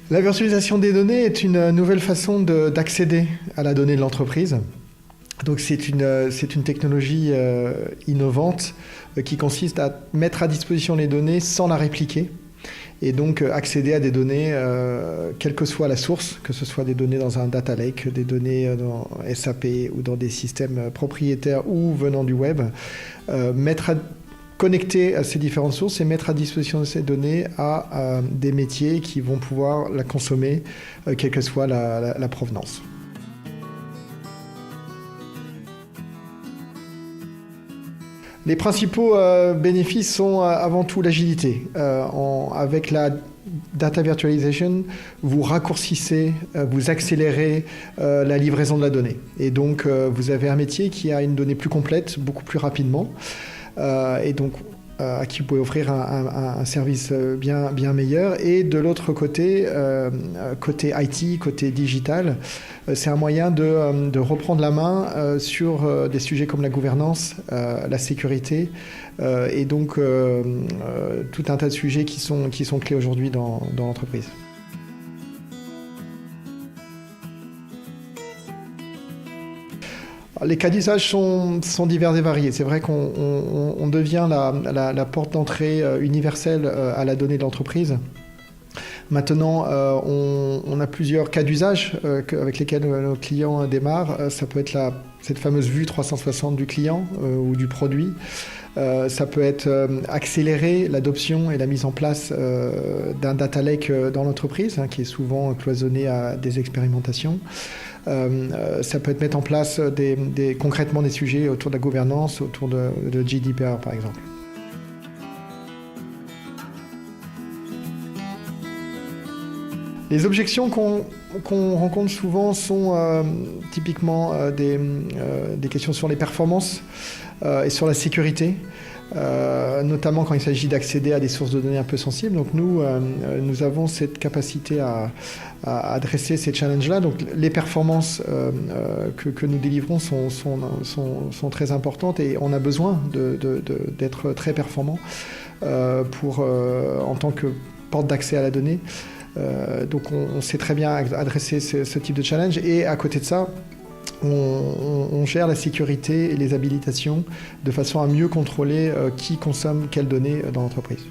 La virtualisation des données est une nouvelle façon d'accéder à la donnée de l'entreprise. Donc c'est une technologie innovante qui consiste à mettre à disposition les données sans la répliquer et donc accéder à des données quelle que soit la source, que ce soit des données dans un data lake, des données dans SAP ou dans des systèmes propriétaires ou venant du web, connecter à ces différentes sources et mettre à disposition de ces données à des métiers qui vont pouvoir la consommer, quelle que soit la provenance. Les principaux bénéfices sont avant tout l'agilité. Avec la data virtualization, vous raccourcissez, vous accélérez la livraison de la donnée. Et donc, vous avez un métier qui a une donnée plus complète, beaucoup plus rapidement. Et donc, à qui vous pouvez offrir un service bien meilleur. Et de l'autre côté, côté IT, côté digital, c'est un moyen de reprendre la main sur des sujets comme la gouvernance, la sécurité, et donc tout un tas de sujets qui sont clés aujourd'hui dans l'entreprise. Les cas d'usage sont divers et variés. C'est vrai qu'on devient la porte d'entrée universelle à la donnée de l'entreprise. Maintenant, on a plusieurs cas d'usage avec lesquels nos clients démarrent. Ça peut être cette fameuse vue 360 du client ou du produit. Ça peut être accélérer l'adoption et la mise en place d'un data lake dans l'entreprise, qui est souvent cloisonné à des expérimentations. Ça peut être mettre en place concrètement des sujets autour de la gouvernance, autour de GDPR par exemple. Les objections qu'on rencontre souvent sont typiquement des questions sur les performances et sur la sécurité, notamment quand il s'agit d'accéder à des sources de données un peu sensibles. Donc nous avons cette capacité à adresser ces challenges-là. Donc les performances que nous délivrons sont très importantes et on a besoin d'être très performant en tant que porte d'accès à la donnée. Donc on sait très bien adresser ce type de challenge et à côté de ça, on gère la sécurité et les habilitations de façon à mieux contrôler qui consomme quelles données dans l'entreprise.